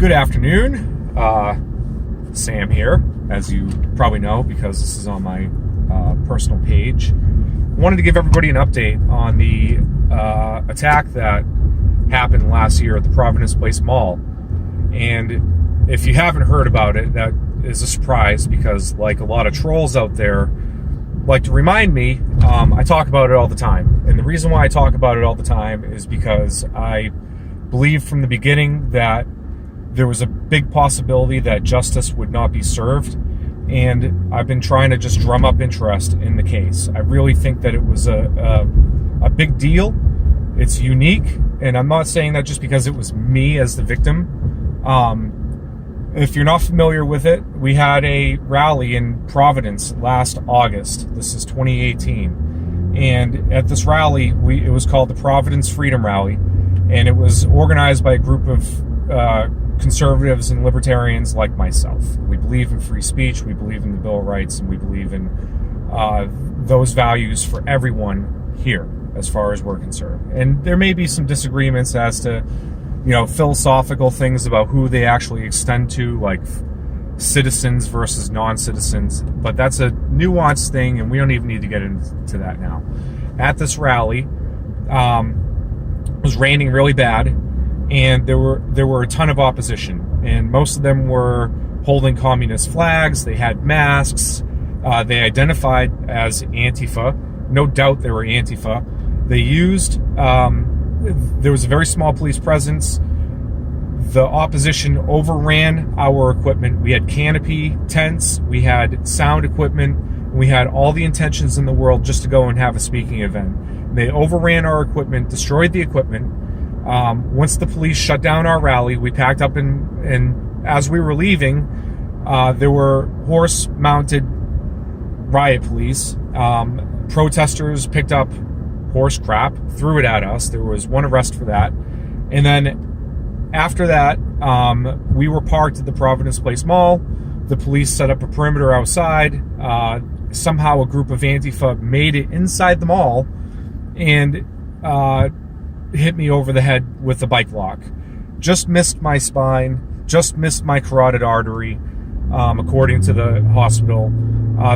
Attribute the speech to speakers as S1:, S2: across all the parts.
S1: Good afternoon. Sam here, as you probably know because this is on my personal page. Wanted to give everybody an update on the attack that happened last year at the Providence Place Mall. And if you haven't heard about it, that is a surprise because, like a lot of trolls out there like to remind me, I talk about it all the time. And the reason why I talk about it all the time is because I believe from the beginning that there was a big possibility that justice would not be served, and I've been trying to just drum up interest in the case. I really think that it was a big deal. It's unique, and I'm not saying that just because it was me as the victim. If you're not familiar with it, we had a rally in Providence last August. This is 2018, and at this rally, it was called the Providence Freedom Rally, and it was organized by a group of conservatives and libertarians like myself. We believe in free speech, we believe in the Bill of Rights, and we believe in those values for everyone here, as far as we're concerned. And there may be some disagreements as to, philosophical things about who they actually extend to, like citizens versus non-citizens, but that's a nuanced thing, and we don't even need to get into that now. At this rally, it was raining really bad, and there were a ton of opposition, and most of them were holding communist flags. They had masks. They identified as Antifa. No doubt they were Antifa. They used, there was a very small police presence. The opposition overran our equipment. We had canopy tents. We had sound equipment. We had all the intentions in the world just to go and have a speaking event. They overran our equipment, destroyed the equipment. Once the police shut down our rally, we packed up, and as we were leaving, there were horse-mounted riot police. Protesters picked up horse crap, threw it at us. There was one arrest for that. And then after that, we were parked at the Providence Place Mall. The police set up a perimeter outside. Somehow a group of Antifa made it inside the mall and hit me over the head with a bike lock. Just missed my spine, just missed my carotid artery, according to the hospital.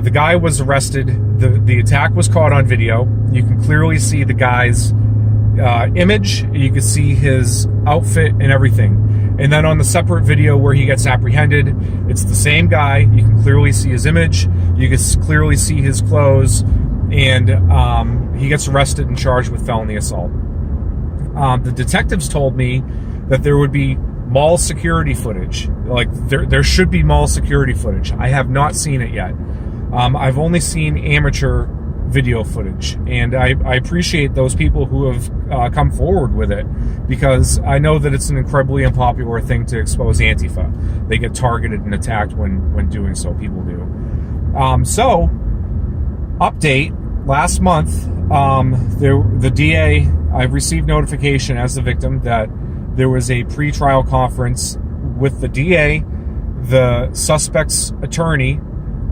S1: The guy was arrested. The attack was caught on video. You can clearly see the guy's image. You can see his outfit and everything. And then on the separate video where he gets apprehended, it's the same guy. You can clearly see his image. You can clearly see his clothes. And he gets arrested and charged with felony assault. The detectives told me that there would be mall security footage. Like, there should be mall security footage. I have not seen it yet. I've only seen amateur video footage, and I appreciate those people who have come forward with it, because I know that it's an incredibly unpopular thing to expose Antifa. They get targeted and attacked when doing so. People do. So, update. Last month, the DA, I received notification as the victim that there was a pre-trial conference with the DA, the suspect's attorney,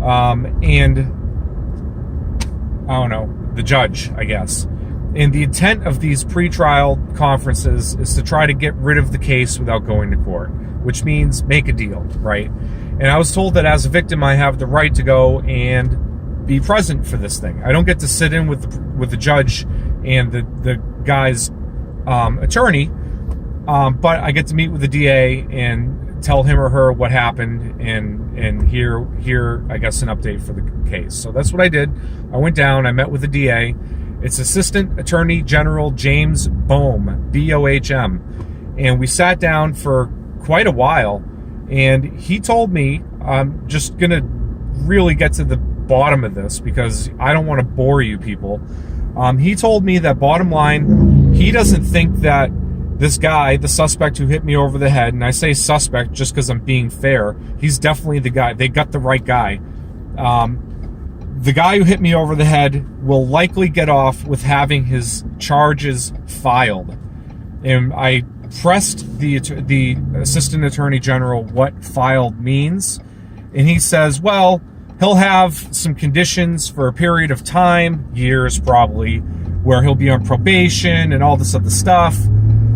S1: and I don't know, the judge, I guess. And the intent of these pre-trial conferences is to try to get rid of the case without going to court, which means make a deal, right? And I was told that as a victim, I have the right to go and be present for this thing. I don't get to sit in with the judge and the guy's attorney, but I get to meet with the DA and tell him or her what happened and hear I guess an update for the case. So that's what I did. I went down. I met with the DA. It's Assistant Attorney General James Bohm, B-O-H-M, and we sat down for quite a while. And he told me, I'm just gonna really get to the bottom of this because I don't want to bore you people. He told me that bottom line, he doesn't think that this guy, the suspect who hit me over the head, and I say suspect just because I'm being fair, he's definitely the guy. They got the right guy. The guy who hit me over the head will likely get off with having his charges filed. And I pressed the Assistant Attorney General what filed means, and he says, well, he'll have some conditions for a period of time, years probably, where he'll be on probation and all this other stuff.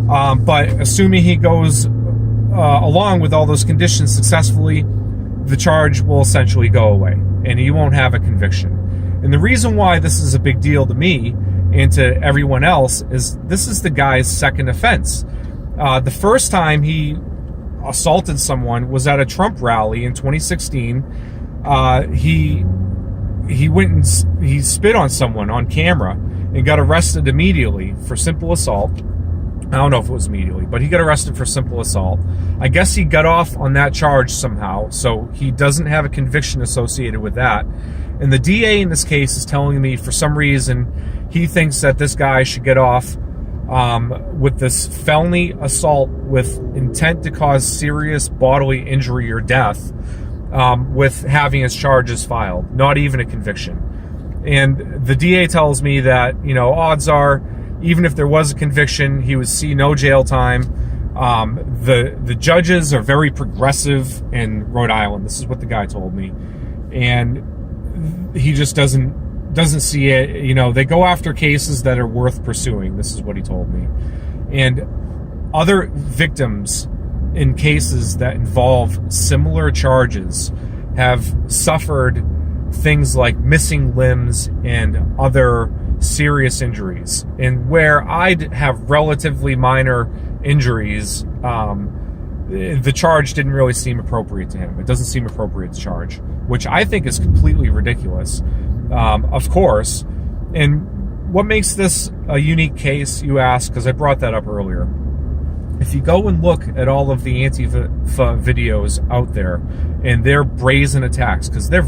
S1: But assuming he goes along with all those conditions successfully, the charge will essentially go away and you won't have a conviction. And the reason why this is a big deal to me and to everyone else is this is the guy's second offense. The first time he assaulted someone was at a Trump rally in 2016. He went and he spit on someone on camera and got arrested immediately for simple assault. I don't know if it was immediately, but he got arrested for simple assault. I guess he got off on that charge somehow, so he doesn't have a conviction associated with that. And the DA in this case is telling me for some reason he thinks that this guy should get off with this felony assault with intent to cause serious bodily injury or death with having his charges filed, not even a conviction. And the DA tells me that, odds are, even if there was a conviction, he would see no jail time. The judges are very progressive in Rhode Island. This is what the guy told me. And he just doesn't see it. They go after cases that are worth pursuing. This is what he told me. And other victims in cases that involve similar charges have suffered things like missing limbs and other serious injuries. And where I'd have relatively minor injuries, the charge didn't really seem appropriate to him. It doesn't seem appropriate to charge, which I think is completely ridiculous, of course. And what makes this a unique case, you ask, because I brought that up earlier. If you go and look at all of the Antifa videos out there and their brazen attacks, because they're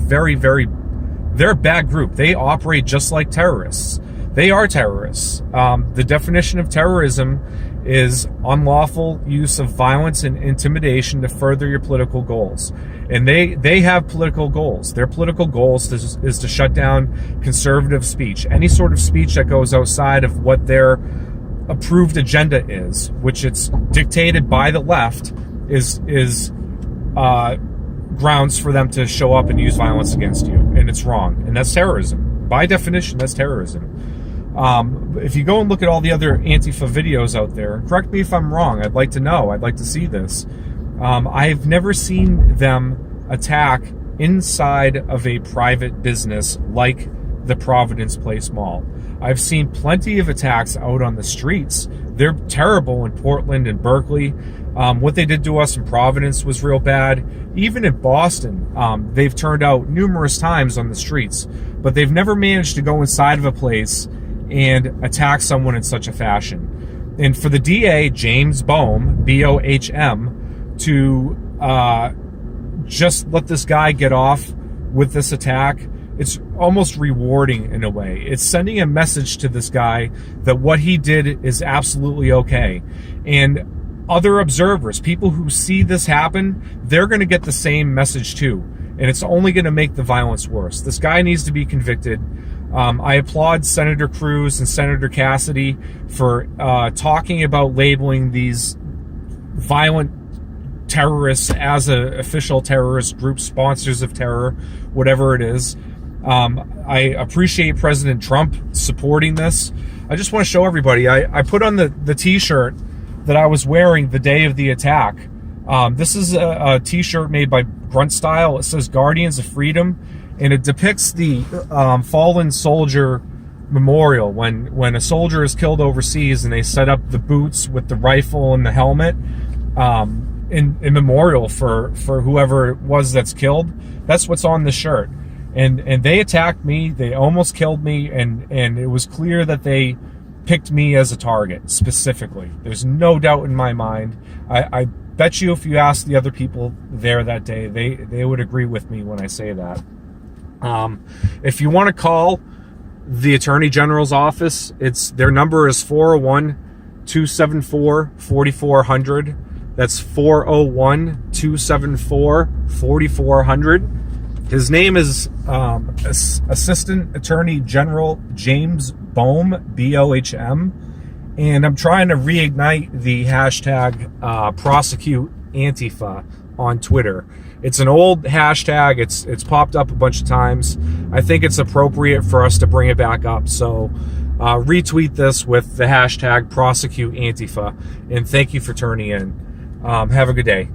S1: they're a bad group. They operate just like terrorists. They are terrorists. The definition of terrorism is unlawful use of violence and intimidation to further your political goals. And they have political goals. Their political goals is to shut down conservative speech. Any sort of speech that goes outside of what their approved agenda is, which it's dictated by the left, is grounds for them to show up and use violence against you. And it's wrong. And that's terrorism. By definition, that's terrorism. If you go and look at all the other Antifa videos out there, correct me if I'm wrong. I'd like to know. I'd like to see this. I've never seen them attack inside of a private business like the Providence Place Mall. I've seen plenty of attacks out on the streets. They're terrible in Portland and Berkeley. What they did to us in Providence was real bad. Even in Boston, they've turned out numerous times on the streets, but they've never managed to go inside of a place and attack someone in such a fashion. And for the DA, James Bohm, B-O-H-M, to just let this guy get off with this attack, it's almost rewarding in a way. It's sending a message to this guy that what he did is absolutely okay. And other observers, people who see this happen, they're going to get the same message too. And it's only going to make the violence worse. This guy needs to be convicted. I applaud Senator Cruz and Senator Cassidy for talking about labeling these violent terrorists as an official terrorist group, sponsors of terror, whatever it is. I appreciate President Trump supporting this. I just want to show everybody. I put on the t-shirt that I was wearing the day of the attack. This is a t-shirt made by Grunt Style. It says Guardians of Freedom, and it depicts the fallen soldier memorial when a soldier is killed overseas and they set up the boots with the rifle and the helmet in memorial for whoever it was that's killed. That's what's on the shirt. And they attacked me. They almost killed me, and it was clear that they picked me as a target specifically. There's no doubt in my mind. I bet you if you ask the other people there that day, they would agree with me when I say that. If you want to call the Attorney General's office, their number is 401-274-4400. That's 401-274-4400. His name is Assistant Attorney General James Bohm, B-O-H-M. And I'm trying to reignite the hashtag prosecute Antifa on Twitter. It's an old hashtag. It's popped up a bunch of times. I think it's appropriate for us to bring it back up. So retweet this with the hashtag prosecute Antifa. And thank you for turning in. Have a good day.